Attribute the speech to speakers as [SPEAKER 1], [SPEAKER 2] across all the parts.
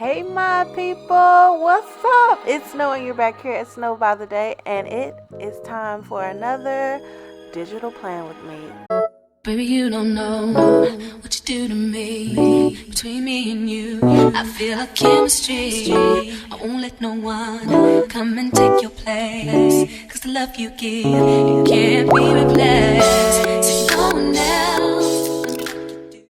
[SPEAKER 1] Hey my people, what's up? It's Snow and you're back here at Snow by the Day, and it is time for another digital plan with me.
[SPEAKER 2] Baby, you don't know what you do to me. Between me and you, I feel like chemistry. I won't let no one come and take your place. Cause the love you give, it can't be replaced. So no one else.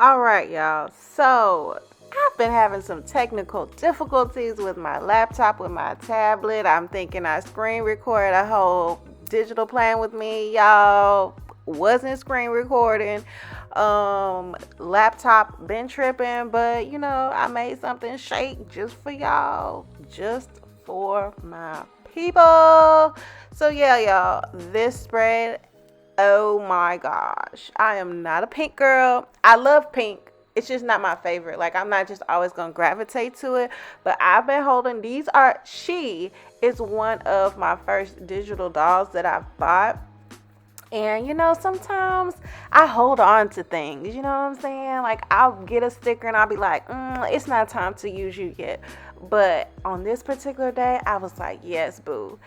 [SPEAKER 1] Alright, y'all. So, I've been having some technical difficulties with my laptop, with my tablet. I'm thinking I screen recorded a whole digital plan with me, y'all. Wasn't screen recording. Laptop been tripping, but I made something shake just for y'all, just for my people. So yeah, y'all, this spread, oh my gosh, I am not a pink girl. I love pink. It's just not my favorite. Like, I'm not just always gonna gravitate to it, but I've been holding these. She is one of my first digital dolls that I've bought. And sometimes I hold on to things, you know what I'm saying? Like, I'll get a sticker and I'll be like, it's not time to use you yet. But on this particular day, I was like, yes, boo,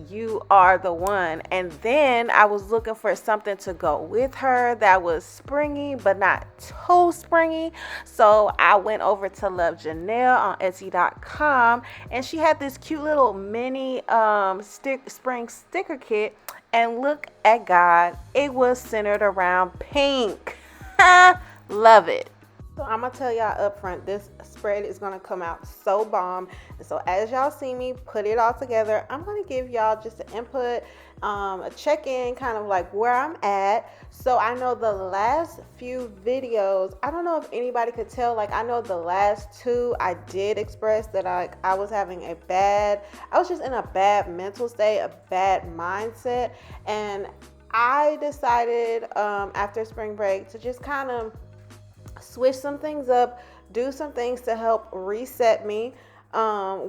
[SPEAKER 1] you are the one. And then I was looking for something to go with her that was springy, but not too springy. So I went over to Lovejenell on Etsy.com, and she had this cute little mini spring sticker kit. And look at God, it was centered around pink. Love it. So I'm gonna tell y'all up front, this spread is gonna come out so bomb. And so as y'all see me put it all together, I'm gonna give y'all just an input, a check-in, kind of like where I'm at. So I know the last few videos, I don't know if anybody could tell, like, I know the last two I did express that I was having I was just in a bad mental state, a bad mindset. And I decided after spring break to just kind of switch some things up, do some things to help reset me,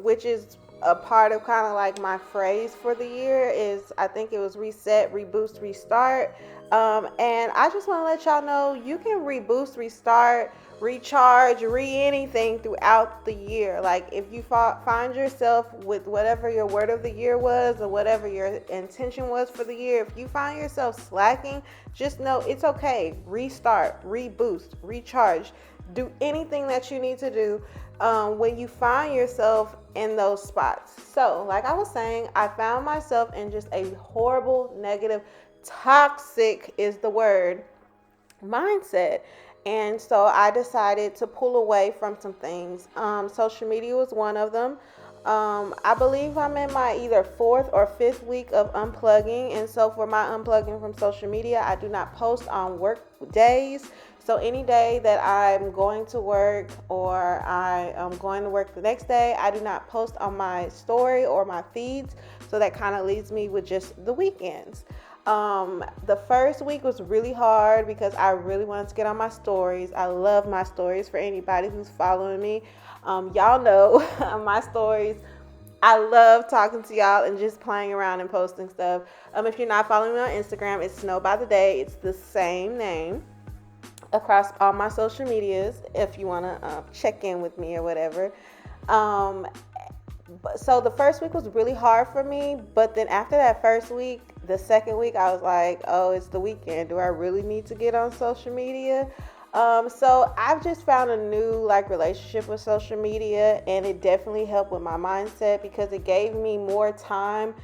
[SPEAKER 1] which is a part of kind of like my phrase for the year is, I think it was reset, reboost, restart. And I just want to let y'all know you can reboost, restart, recharge, anything throughout the year. Like, if you find yourself with whatever your word of the year was or whatever your intention was for the year, if you find yourself slacking, just know it's okay. Restart, reboost, recharge. Do anything that you need to do when you find yourself in those spots. So, like I was saying, I found myself in just a horrible, negative, toxic is the word, mindset. And so I decided to pull away from some things. Social media was one of them. I believe I'm in my either 4th or 5th week of unplugging. And so for my unplugging from social media, I do not post on work days. So any day that I'm going to work or I am going to work the next day, I do not post on my story or my feeds. So that kind of leaves me with just the weekends. The first week was really hard because I really wanted to get on my stories. I love my stories. For anybody who's following me, y'all know my stories. I love talking to y'all and just playing around and posting stuff. If you're not following me on Instagram, it's Snow by the Day. It's the same name across all my social medias if you want to check in with me or whatever. So the first week was really hard for me, but then after that first week, the second week, I was like, oh, it's the weekend. Do I really need to get on social media? So I've just found a new relationship with social media, and it definitely helped with my mindset because it gave me more time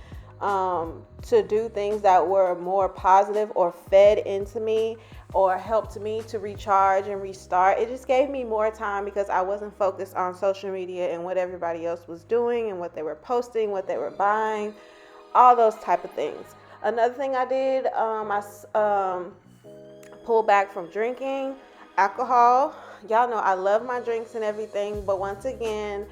[SPEAKER 1] to do things that were more positive or fed into me or helped me to recharge and restart. It just gave me more time because I wasn't focused on social media and what everybody else was doing and what they were posting, what they were buying, all those type of things. Another thing I did, I pulled back from drinking alcohol. Y'all know I love my drinks and everything, but once again,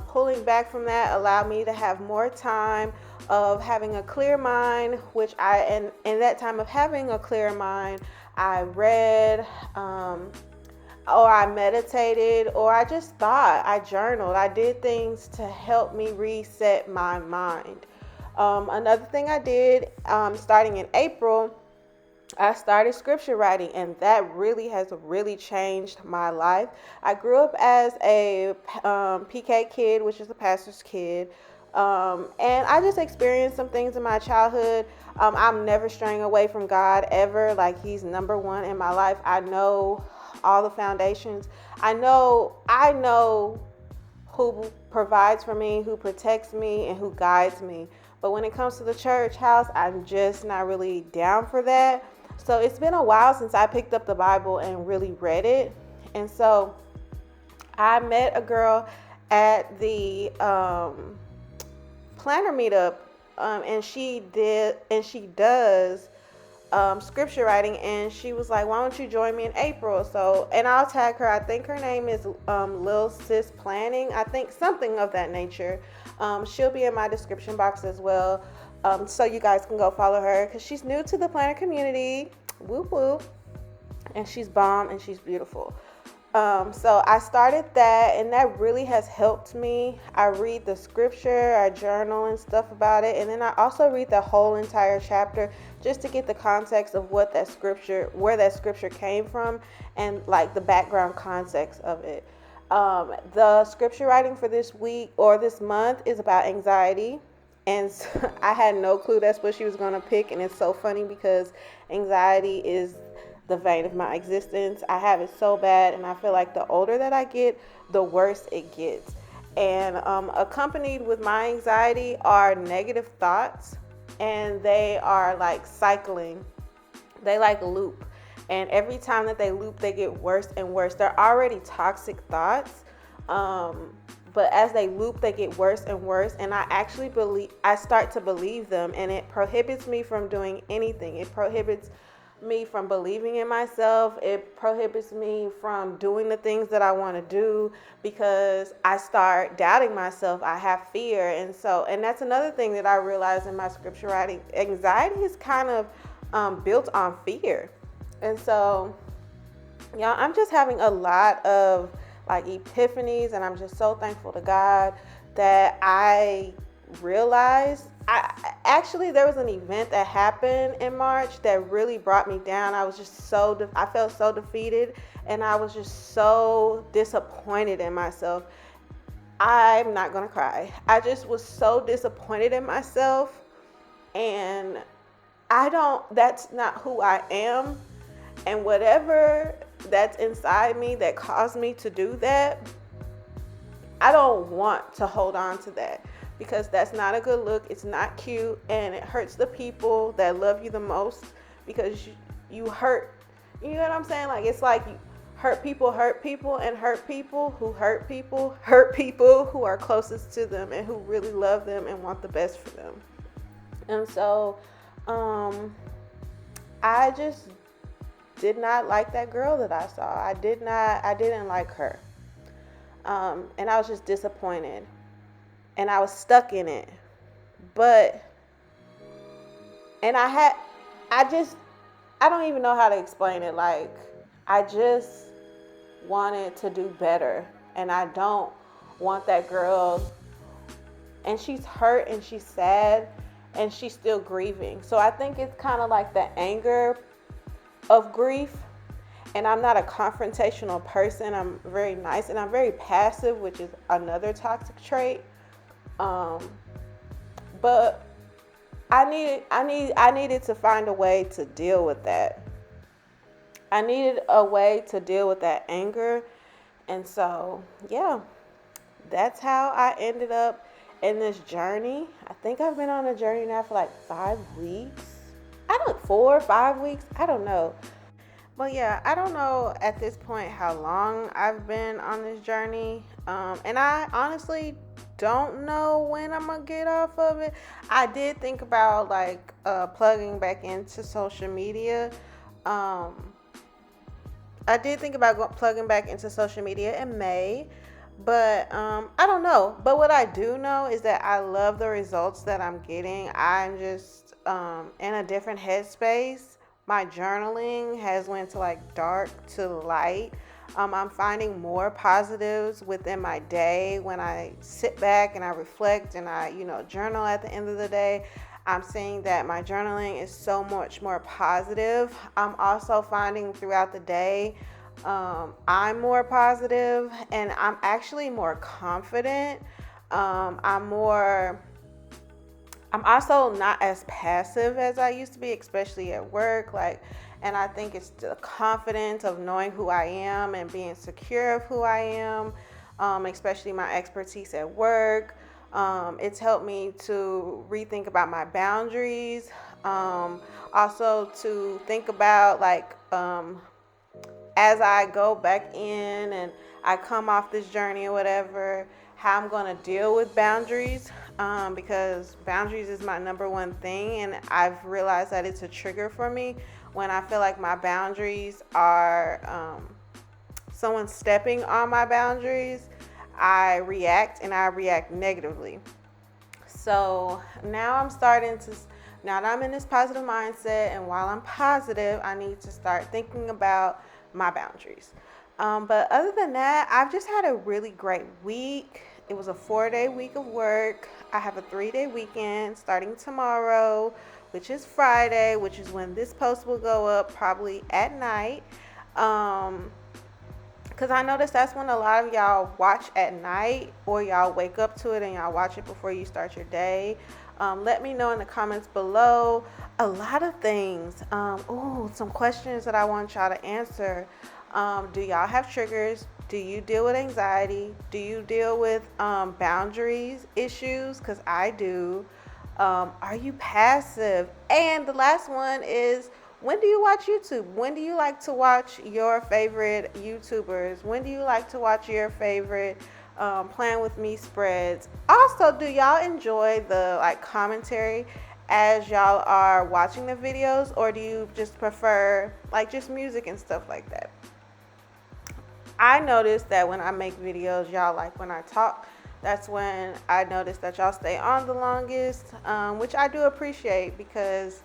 [SPEAKER 1] pulling back from that allowed me to have more time of having a clear mind, which and in that time of having a clear mind, I read, or I meditated, or I just thought, I journaled, I did things to help me reset my mind. Another thing I did, starting in April, I started scripture writing, and that really has really changed my life. I grew up as a PK kid, which is a pastor's kid, and I just experienced some things in my childhood. I'm never straying away from God ever. Like, He's number one in my life. I know all the foundations. I know who provides for me, who protects me, and who guides me. But when it comes to the church house, I'm just not really down for that. So it's been a while since I picked up the Bible and really read it. And so I met a girl at the planner meetup, and she does scripture writing, and she was like, why don't you join me in April? So, and I'll tag her. I think her name is Lil Sis Planning, I think, something of that nature. She'll be in my description box as well, so you guys can go follow her, because she's new to the planner community. Whoop whoop. And she's bomb, and she's beautiful. So I started that, and that really has helped me. I read the scripture, I journal and stuff about it, and then I also read the whole entire chapter just to get the context of where that scripture came from, and like the background context of it. The scripture writing for this week or this month is about anxiety, and I had no clue that's what she was going to pick, and it's so funny because anxiety is the vein of my existence. I have it so bad, and I feel like the older that I get, the worse it gets. And accompanied with my anxiety are negative thoughts, and they are like cycling. They like loop, and every time that they loop, they get worse and worse. They're already toxic thoughts, but as they loop, they get worse and worse, and I start to believe them, and it prohibits me from doing anything. It prohibits me from believing in myself. It prohibits me from doing the things that I want to do, because I start doubting myself. I have fear. And that's another thing that I realized in my scripture writing. Anxiety is kind of built on fear. And so, I'm just having a lot of like epiphanies, and I'm just so thankful to God that I realized. There was an event that happened in March that really brought me down. I was just I felt so defeated, and I was just so disappointed in myself. I'm not gonna cry. I just was so disappointed in myself, and that's not who I am. And whatever that's inside me that caused me to do that, I don't want to hold on to that, because that's not a good look. It's not cute, and it hurts the people that love you the most, because you hurt. You know what I'm saying? Like, it's like you hurt people, and hurt people who are closest to them and who really love them and want the best for them. And so I just did not like that girl that I saw. I didn't like her. And I was just disappointed. And I was stuck in it. I don't even know how to explain it. Like, I just wanted to do better. And I don't want that girl. And she's hurt, and she's sad, and she's still grieving. So I think it's kind of like the anger of grief. And I'm not a confrontational person. I'm very nice, and I'm very passive, which is another toxic trait. But I needed to find a way to deal with that. I needed a way to deal with that anger. And so, that's how I ended up in this journey. I think I've been on a journey now for like 5 weeks. 4 or 5 weeks. I don't know. But I don't know at this point how long I've been on this journey. And I honestly don't know when I'm gonna get off of it. I did think about like plugging back into social media. Plugging back into social media in May. But I don't know. But what I do know is that I love the results that I'm getting. I'm just in a different headspace. My journaling has went to like dark to light. I'm finding more positives within my day when I sit back and I reflect and I, journal at the end of the day. I'm seeing that my journaling is so much more positive. I'm also finding throughout the day, I'm more positive and I'm actually more confident. I'm also not as passive as I used to be, especially at work. And I think it's the confidence of knowing who I am and being secure of who I am, especially my expertise at work. It's helped me to rethink about my boundaries. Also to think about as I go back in and I come off this journey or whatever, how I'm going to deal with boundaries, because boundaries is my number one thing, and I've realized that it's a trigger for me when I feel like my boundaries are someone stepping on my boundaries. I react negatively. So now now that I'm in this positive mindset, and while I'm positive, I need to start thinking about my boundaries. But other than that, I've just had a really great week. It was a 4-day week of work. I have a 3-day weekend starting tomorrow, which is Friday, which is when this post will go up, probably at night. Because I noticed that's when a lot of y'all watch at night, or y'all wake up to it and y'all watch it before you start your day. Let me know in the comments below a lot of things. Some questions that I want y'all to answer. Do y'all have triggers? Do you deal with anxiety? Do you deal with boundaries issues? Because I do. Are you passive? And the last one is, when do you watch YouTube? When do you like to watch your favorite YouTubers? When do you like to watch your favorite Plan With Me spreads? Also, do y'all enjoy the commentary as y'all are watching the videos, or do you just prefer just music and stuff like that? I notice that when I make videos, y'all like when I talk. That's when I notice that y'all stay on the longest, which I do appreciate, because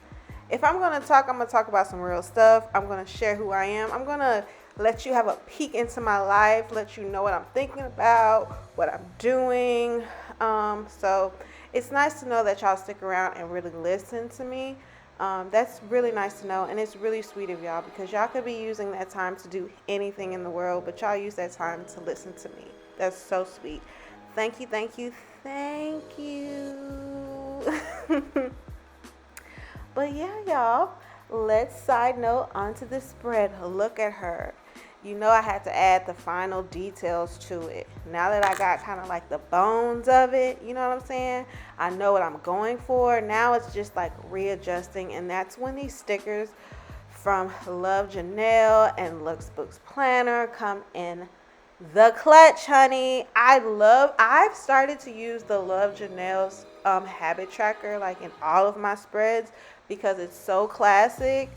[SPEAKER 1] if I'm going to talk, I'm going to talk about some real stuff. I'm going to share who I am. I'm going to let you have a peek into my life, let you know what I'm thinking about, what I'm doing. So it's nice to know that y'all stick around and really listen to me. That's really nice to know, and it's really sweet of y'all, because y'all could be using that time to do anything in the world, but y'all use that time to listen to me. That's so sweet. Thank you, thank you, thank you. But yeah, y'all, let's side note onto this spread. Look at her. You know I had to add the final details to it. Now that I got kind of the bones of it, you know what I'm saying? I know what I'm going for. Now it's just readjusting, and that's when these stickers from Lovejenell and Luxbook Planner come in the clutch, honey. I've started to use the Lovejenell's habit tracker in all of my spreads, because it's so classic.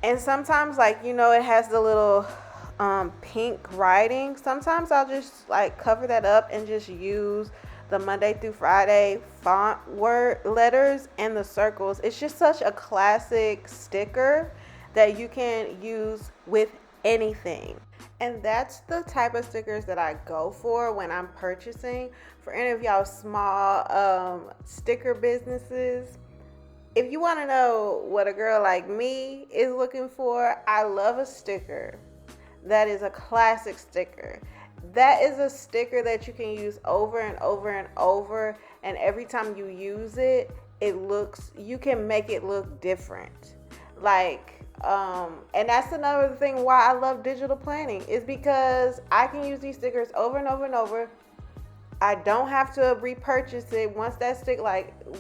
[SPEAKER 1] And sometimes it has the little pink writing. Sometimes I'll just cover that up and just use the Monday through Friday font letters and the circles. It's just such a classic sticker that you can use with anything. And that's the type of stickers that I go for when I'm purchasing. For any of y'all small sticker businesses, if you want to know what a girl like me is looking for, I love a sticker that is a classic sticker. That is a sticker that you can use over and over and over, and every time you use it, you can make it look different. And that's another thing why I love digital planning, is because I can use these stickers over and over and over. I don't have to repurchase it. Once that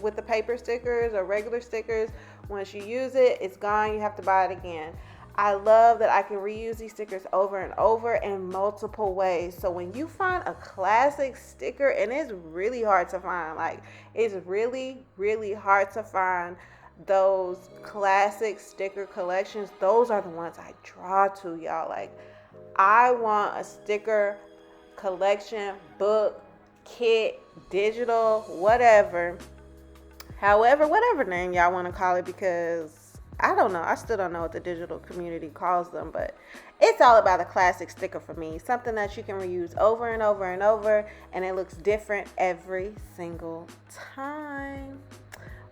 [SPEAKER 1] with the paper stickers or regular stickers, once you use it, it's gone. You have to buy it again. I love that I can reuse these stickers over and over in multiple ways. So when you find a classic sticker, and it's really hard to find, it's really, really hard to find those classic sticker collections. Those are the ones I draw to, y'all. I want a sticker collection, book, kit, digital, whatever name y'all want to call it, because I don't know. I still don't know what the digital community calls them, but it's all about a classic sticker for me. Something that you can reuse over and over and over, and it looks different every single time.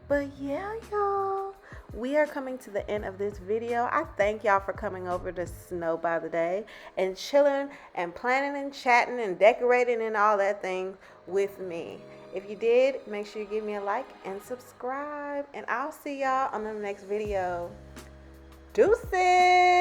[SPEAKER 1] But yeah, y'all, we are coming to the end of this video. I thank y'all for coming over to Snow by the Day and chilling and planning and chatting and decorating and all that thing with me. If you did, make sure you give me a like and subscribe, and I'll see y'all on the next video. Deuces!